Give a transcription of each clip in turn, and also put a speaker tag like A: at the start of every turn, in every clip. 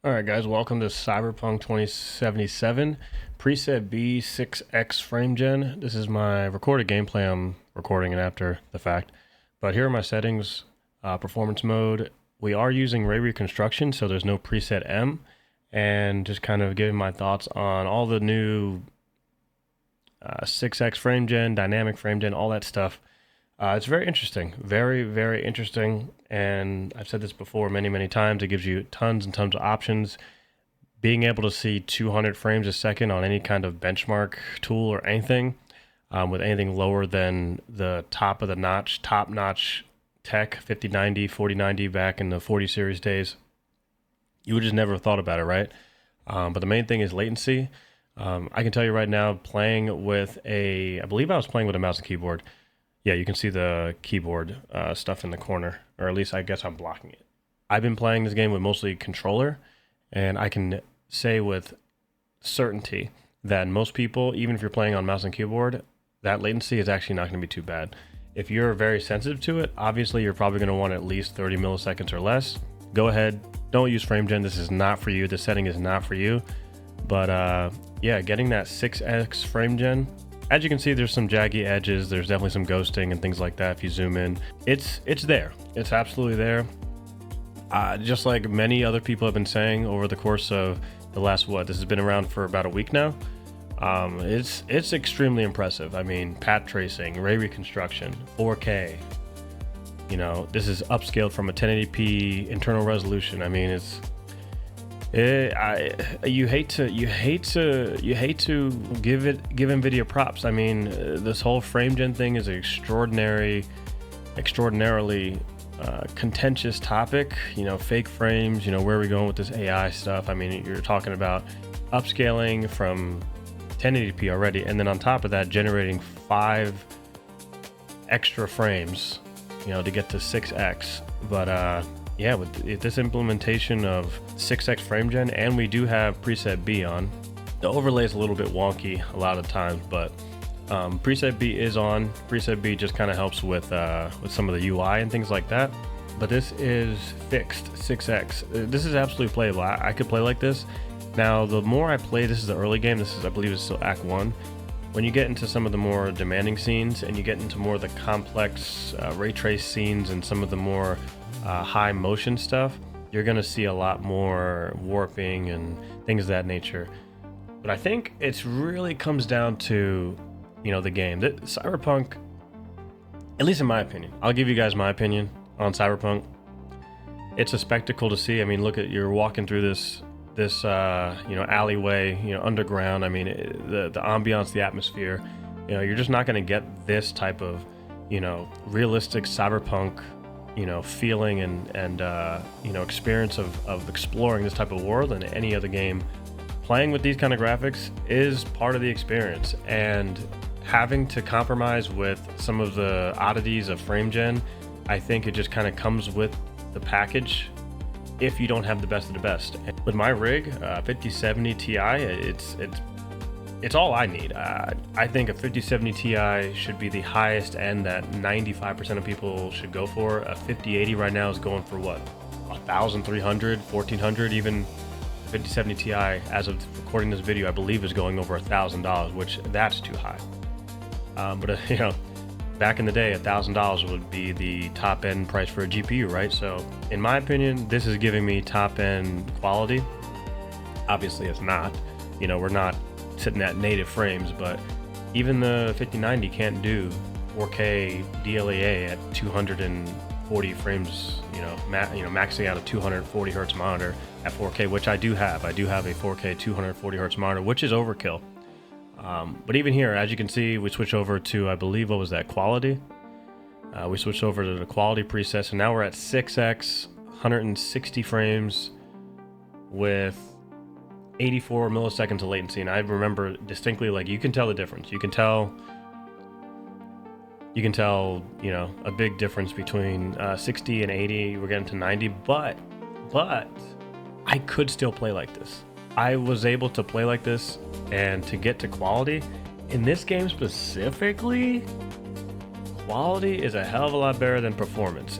A: Alright guys, welcome to Cyberpunk 2077 preset B 6X frame gen. This is my recorded gameplay. I'm recording it after the fact. But here are my settings. Performance mode. We are using ray reconstruction, so there's no preset M. And just kind of giving my thoughts on all the new 6X frame gen, dynamic frame gen, all that stuff. It's very interesting, very interesting, and I've said this before many times. It gives you tons and tons of options. Being able to see 200 frames a second on any kind of benchmark tool or anything, with anything lower than the top of the notch, top-notch tech, 5090, 4090 back in the 40 series days, you would just never have thought about it, right? But the main thing is latency. I can tell you right now, playing with I believe I was playing with a mouse and keyboard. Yeah, you can see the keyboard stuff in the corner, or at least I guess I'm blocking it. I've been playing this game with mostly controller, and I can say with certainty that most people, even if you're playing on mouse and keyboard, that latency is actually not going to be too bad. If you're very sensitive to it, obviously you're probably going to want at least 30 milliseconds or less. Go ahead, don't use frame gen. This is not for you. This setting is not for you. But yeah, getting that 6X frame gen, as you can see, there's some jaggy edges. There's definitely some ghosting and things like that. If you zoom in, it's there. It's absolutely there. Just like many other people have been saying over the course of the last, this has been around for about a week now. It's extremely impressive. I mean, path tracing, ray reconstruction, 4K. You know, this is upscaled from a 1080p internal resolution. I mean, you hate to give NVIDIA props. I mean, this whole frame gen thing is an extraordinarily contentious topic. You know, fake frames. You know, where are we going with this AI stuff? I mean, you're talking about upscaling from 1080p already, and then on top of that, generating 5 extra frames, you know, to get to 6X. But yeah, with this implementation of 6X frame gen, and we do have preset B on, the overlay is a little bit wonky a lot of times, but preset B is on. Preset B just kind of helps with some of the UI and things like that. But this is fixed 6X. This is absolutely playable. I could play like this. Now, the more I play, this is the early game. This is, I believe, it's still Act 1. When you get into some of the more demanding scenes and you get into more of the complex ray trace scenes and some of the more high motion stuff, you're gonna see a lot more warping and things of that nature. But I think it's really comes down to, you know, the game. That Cyberpunk, at least in my opinion, I'll give you guys my opinion on Cyberpunk. It's a spectacle to see. I mean, look at, you're walking through this you know, alleyway, you know, underground. I mean, the ambiance, the atmosphere, you know, you're just not going to get this type of, you know, realistic cyberpunk, you know, feeling and you know, experience of exploring this type of world in any other game. Playing with these kind of graphics is part of the experience, and having to compromise with some of the oddities of frame gen, I think it just kind of comes with the package if you don't have the best of the best. With my rig, 5070 Ti, it's all I need. I think a 5070 Ti should be the highest end that 95% of people should go for. A 5080 right now is going for what, 1,300, 1,400 even. 5070 Ti, as of recording this video, I believe is going over $1,000, which that's too high. But you know, back in the day, $1,000 would be the top end price for a GPU, right? So in my opinion, this is giving me top end quality. Obviously it's not, you know, we're not sitting at native frames, but even the 5090 can't do 4K DLEA at 240 frames, you know, maxing out a 240 hertz monitor at 4K, which I do have. I do have a 4K 240 hertz monitor, which is overkill. But even here, as you can see, we switch over to, I believe, what was that, quality? We switched over to the quality preset, so now we're at 6X, 160 frames with 84 milliseconds of latency. And I remember distinctly, like, you can tell the difference. You can tell, you know, a big difference between 60 and 80. We're getting to 90, but I could still play like this. I was able to play like this, and to get to quality in this game specifically, quality is a hell of a lot better than performance.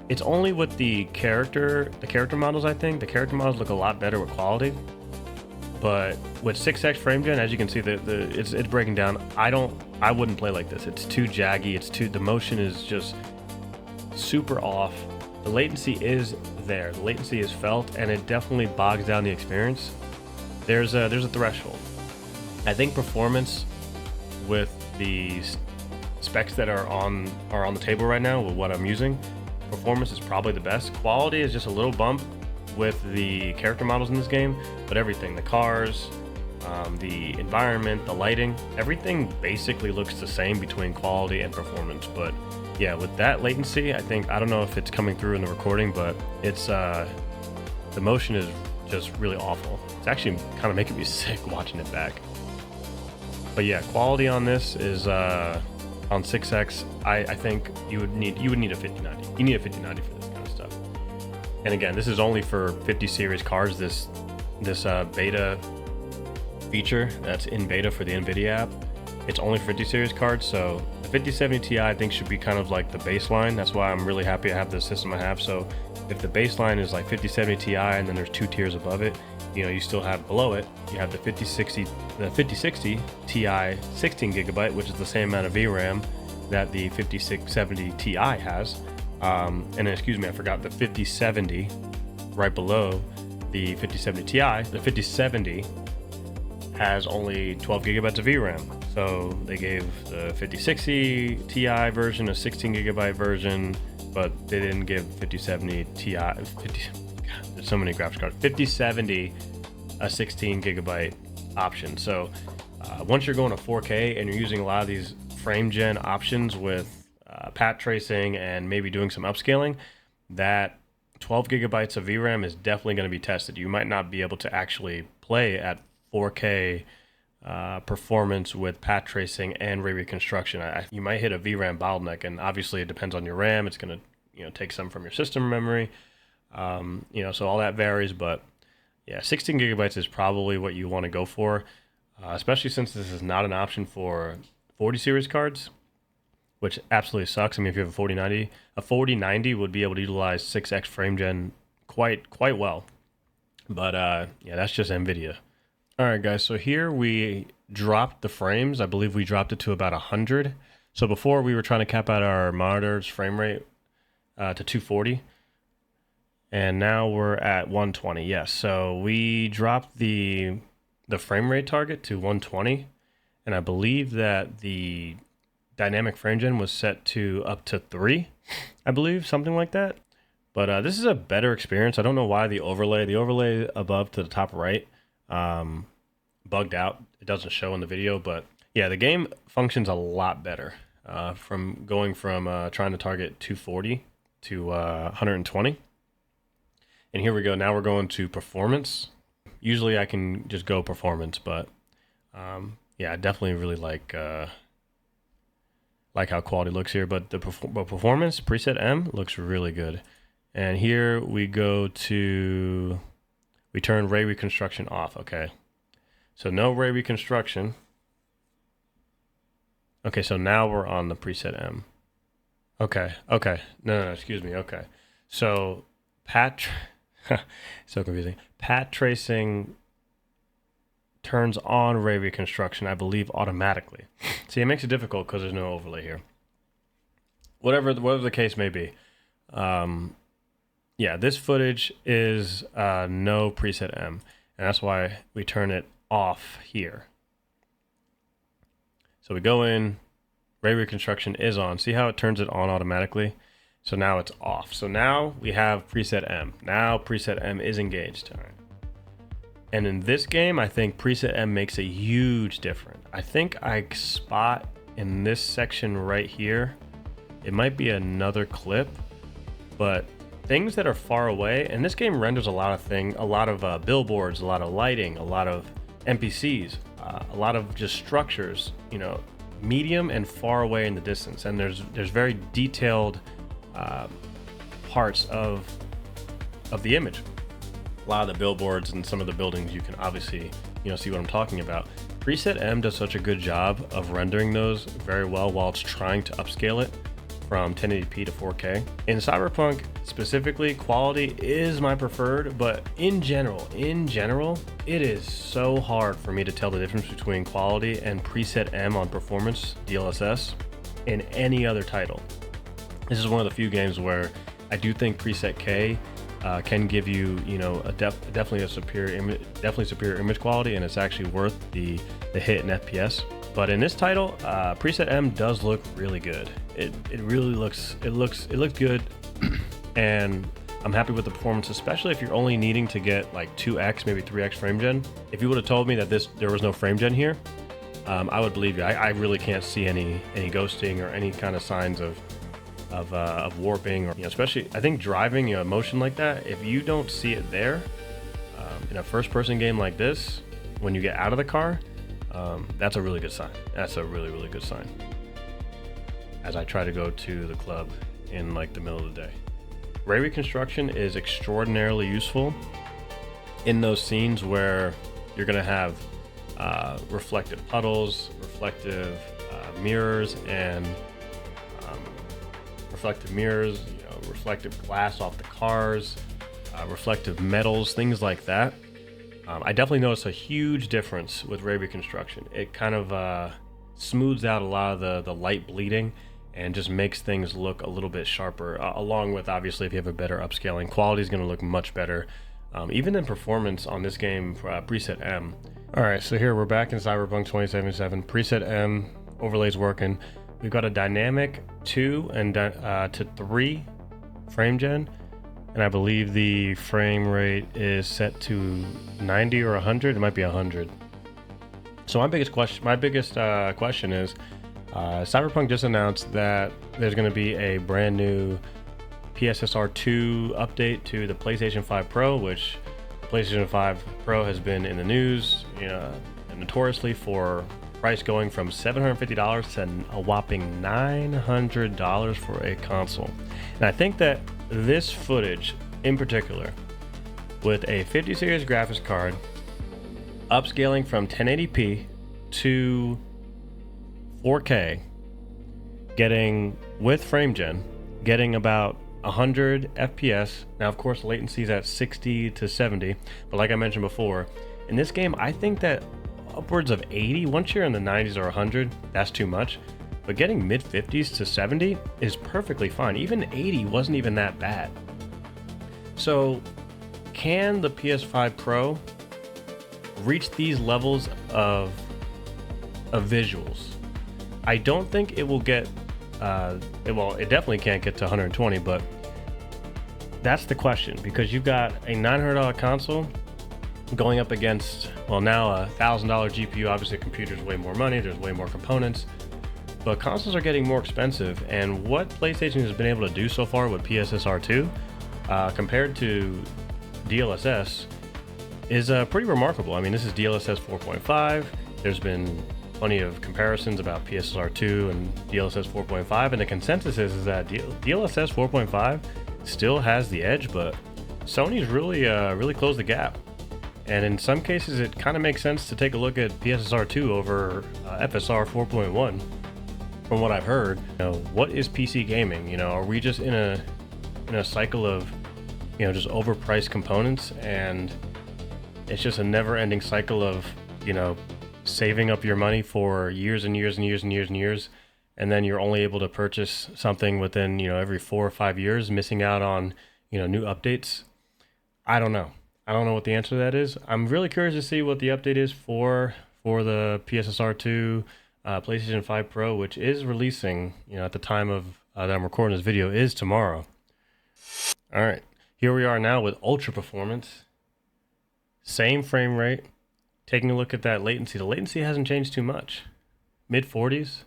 A: It's only with the character models. I think the character models look a lot better with quality. But with 6x frame gen, as you can see, it's breaking down. I wouldn't play like this. It's too jaggy. The motion is just super off. The latency is there. The latency is felt, and it definitely bogs down the experience. There's a threshold. I think performance with the specs that are on the table right now with what I'm using, performance is probably the best. Quality is just a little bump with the character models in this game, but everything, the cars, the environment, the lighting, everything basically looks the same between quality and performance. But yeah, with that latency, I don't know if it's coming through in the recording, but it's the motion is just really awful. It's actually kind of making me sick watching it back. But yeah, quality on this is on 6x. I think you would need a 5090. You need a 5090 for this kind of stuff. And again, this is only for 50 series cards. This beta feature that's in beta for the NVIDIA app, it's only for 50 series cards. So the 5070 Ti I think should be kind of like the baseline. That's why I'm really happy I have the system I have. So if the baseline is like 5070 Ti and then there's 2 tiers above it, you still have below it, you have the 5060 Ti 16 gigabyte, which is the same amount of VRAM that the 5670 Ti has. And then, excuse me, I forgot the 5070 right below the 5070 Ti. The 5070 has only 12 gigabytes of VRAM. So they gave the 5060 Ti version a 16 gigabyte version, but they didn't give 5070 Ti. There's so many graphics cards. 5070 a 16 gigabyte option. So once you're going to 4K and you're using a lot of these frame gen options with pat tracing and maybe doing some upscaling, that 12 gigabytes of VRAM is definitely going to be tested. You might not be able to actually play at 4K performance with pat tracing and ray reconstruction. You might hit a VRAM bottleneck, and obviously it depends on your RAM. It's going to take some from your system memory, so all that varies. But yeah, 16 gigabytes is probably what you want to go for, especially since this is not an option for 40 series cards, which absolutely sucks. I mean, if you have a 4090 would be able to utilize 6x frame gen quite well. But yeah, that's just NVIDIA. All right, guys, so here we dropped the frames. I believe we dropped it to about 100. So before we were trying to cap out our monitor's frame rate to 240, and now we're at 120. Yes, so we dropped the frame rate target to 120, and I believe that the dynamic frame gen was set to up to 3, I believe, something like that. But this is a better experience. I don't know why the overlay above to the top right bugged out. It doesn't show in the video, but yeah, the game functions a lot better from going from trying to target 240 to 120. And here we go. Now we're going to performance. Usually I can just go performance, but yeah, I definitely really like how quality looks here. But the performance preset M looks really good. And here we go to, we turn ray reconstruction off. Okay, so no ray reconstruction. Okay, so now we're on the preset M. Okay, no, excuse me. Okay, so so confusing. Pat tracing turns on ray reconstruction, I believe, automatically. See, it makes it difficult because there's no overlay here. Whatever the case may be. Yeah, this footage is no preset M, and that's why we turn it off here. So we go in, ray reconstruction is on. See how it turns it on automatically? So now it's off. So now we have preset M. Now preset M is engaged. All right. And in this game, I think preset M makes a huge difference. I think I spot in this section right here, it might be another clip, but things that are far away, and this game renders a lot of billboards, a lot of lighting, a lot of NPCs, a lot of just structures, medium and far away in the distance. And there's very detailed parts of the image. A lot of the billboards and some of the buildings, you can obviously see what I'm talking about. Preset M does such a good job of rendering those very well while it's trying to upscale it. from 1080p to 4K. In Cyberpunk specifically, quality is my preferred, but in general, it is so hard for me to tell the difference between quality and preset M on performance DLSS in any other title. This is one of the few games where I do think preset K can give you, definitely superior image quality, and it's actually worth the hit in FPS. But in this title, preset M does look really good. It really looks good, and I'm happy with the performance, especially if you're only needing to get like 2x, maybe 3x frame gen. If you would have told me that there was no frame gen here, I would believe you. I really can't see any ghosting or any kind of signs of warping, or especially I think driving motion like that. If you don't see it there in a first-person game like this, when you get out of the car, that's a really good sign. That's a really good sign. As I try to go to the club in like the middle of the day, ray reconstruction is extraordinarily useful in those scenes where you're gonna have reflective puddles, reflective mirrors, and reflective glass off the cars, reflective metals, things like that. I definitely noticed a huge difference with ray reconstruction. It kind of smooths out a lot of the light bleeding and just makes things look a little bit sharper, along with, obviously, if you have a better upscaling, quality is going to look much better. Even in performance on this game, preset M. All right, so here we're back in Cyberpunk 2077. Preset M, overlays working. We've got a dynamic 2 and to 3 frame gen, and I believe the frame rate is set to 90 or 100. It might be 100. So my biggest question is, Cyberpunk just announced that there's going to be a brand new PSSR 2 update to the PlayStation 5 Pro, which the PlayStation 5 Pro has been in the news, notoriously for price going from $750 to a whopping $900 for a console. And I think that this footage in particular, with a 50 series graphics card, upscaling from 1080p to 4K, getting with frame gen, getting about 100 FPS. Now, of course, latency is at 60 to 70, but like I mentioned before, in this game, I think that upwards of 80, once you're in the 90s or 100, that's too much. But getting mid 50s to 70 is perfectly fine. Even 80 wasn't even that bad. So, can the PS5 Pro reach these levels of visuals? I don't think it will get, it definitely can't get to 120, but that's the question, because you've got a $900 console going up against, well, now a $1,000 GPU. Obviously, computers way more money, there's way more components, but consoles are getting more expensive, and what PlayStation has been able to do so far with PSSR 2 compared to DLSS is pretty remarkable. I mean, this is DLSS 4.5. There's been plenty of comparisons about PSSR 2 and DLSS 4.5, and the consensus is that DLSS 4.5 still has the edge, but Sony's really closed the gap. And in some cases, it kind of makes sense to take a look at PSSR 2 over FSR 4.1. From what I've heard, what is PC gaming? Are we just in a cycle of just overpriced components, and it's just a never-ending cycle of saving up your money for years and years and years and years and years, and then you're only able to purchase something within every 4 or 5 years, missing out on new updates? I don't know what the answer to that is. I'm really curious to see what the update is for the PSSR 2 PlayStation 5 Pro, which is releasing at the time of that I'm recording this video, is tomorrow. All right, here we are now with ultra performance, same frame rate. Taking a look at that latency, the latency hasn't changed too much, mid 40s.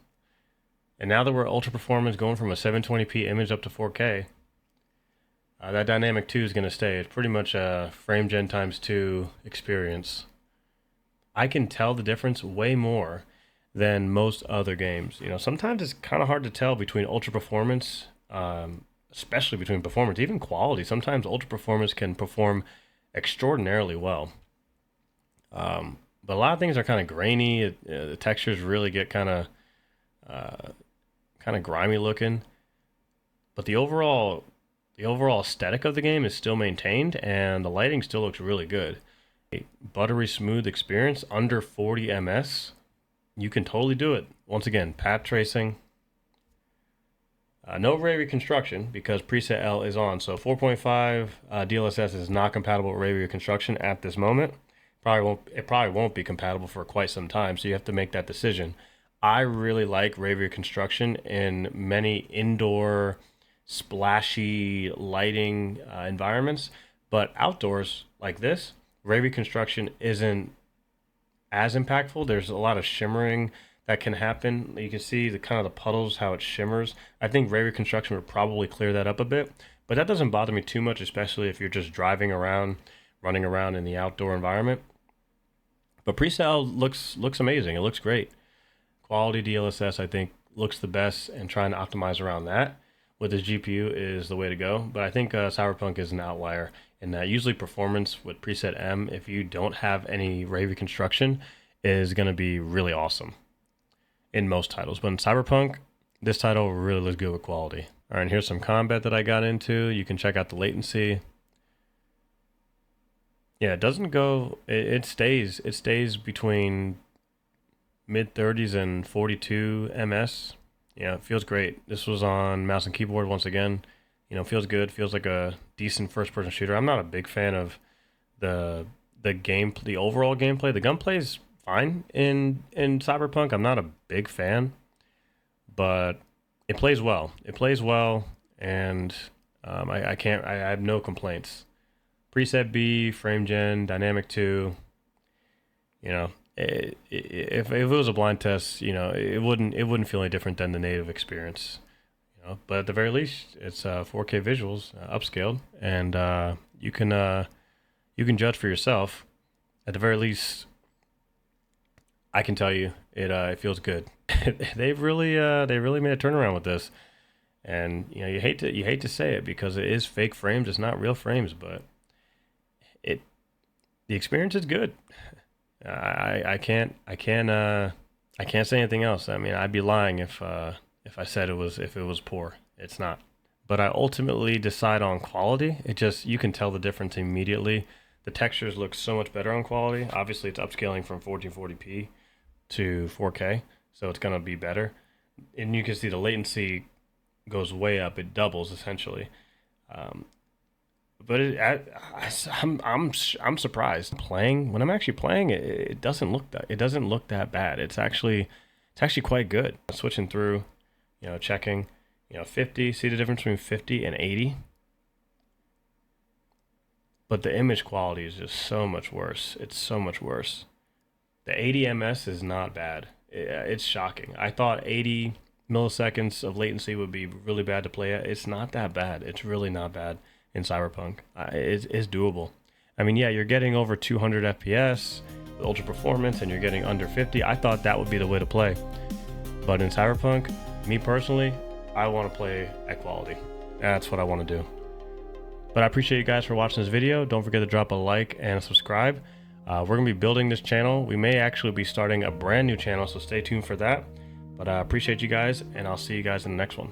A: And now that we're ultra performance, going from a 720p image up to 4K, that dynamic 2 is going to stay. It's pretty much a frame gen times 2 experience. I can tell the difference way more than most other games. Sometimes it's kind of hard to tell between ultra performance, especially between performance, even quality. Sometimes ultra performance can perform extraordinarily well. But a lot of things are kind of grainy. The textures really get kind of grimy looking. but the overall aesthetic of the game is still maintained, and the lighting still looks really good. A buttery smooth experience under 40 ms. You can totally do it. Once again, path tracing. No ray reconstruction because preset L is on. So 4.5 DLSS is not compatible with ray reconstruction at this moment. It probably won't be compatible for quite some time. So you have to make that decision. I really like ray reconstruction in many indoor splashy lighting environments, but outdoors like this, ray reconstruction isn't as impactful. There's a lot of shimmering that can happen. You can see the kind of the puddles, how it shimmers. I think ray reconstruction would probably clear that up a bit, but that doesn't bother me too much, especially if you're just driving around, running around in the outdoor environment. But preset looks amazing. It looks great. Quality DLSS, I think, looks the best, and trying to optimize around that with this GPU is the way to go. But I think Cyberpunk is an outlier in that usually performance with preset M, if you don't have any ray reconstruction, is going to be really awesome in most titles. But in Cyberpunk, this title really looks good with quality. All right, and here's some combat that I got into. You can check out the latency. Yeah, it doesn't go, it stays between mid 30s and 42 ms. Yeah, it feels great. This was on mouse and keyboard once again. You know, feels good. Feels like a decent first-person shooter. I'm not a big fan of the overall gameplay. The gunplay is fine in Cyberpunk. I'm not a big fan, but it plays well. It plays well, and I have no complaints. Preset B, frame gen, dynamic 2. You know, if it was a blind test, you know, it wouldn't feel any different than the native experience, you know. But at the very least, it's 4K visuals, upscaled, and you can judge for yourself. At the very least, I can tell you it feels good. they really made a turnaround with this, and you know, you hate to say it because it is fake frames. It's not real frames, but the experience is good. I can't say anything else. I mean, I'd be lying if I said it was poor. It's not. But I ultimately decide on quality. You can tell the difference immediately. The textures look so much better on quality. Obviously, it's upscaling from 1440p to 4K, so it's gonna be better. And you can see the latency goes way up. It doubles essentially. But I'm surprised when I'm actually playing it. It doesn't look that bad. It's actually quite good. Switching through, you know, checking, you know, 50. See the difference between 50 and 80. But the image quality is just so much worse. It's so much worse. The 80 ms is not bad. It's shocking. I thought 80 milliseconds of latency would be really bad to play at. It's not that bad. It's really not bad. In Cyberpunk, it's doable. I mean, yeah, you're getting over 200 FPS with ultra performance, and you're getting under 50. I thought that would be the way to play, but in Cyberpunk, me personally, I want to play at quality. That's what I want to do. But I appreciate you guys for watching this video. Don't forget to drop a like and subscribe. We're gonna be building this channel. We may actually be starting a brand new channel, so stay tuned for that. But I appreciate you guys, and I'll see you guys in the next one.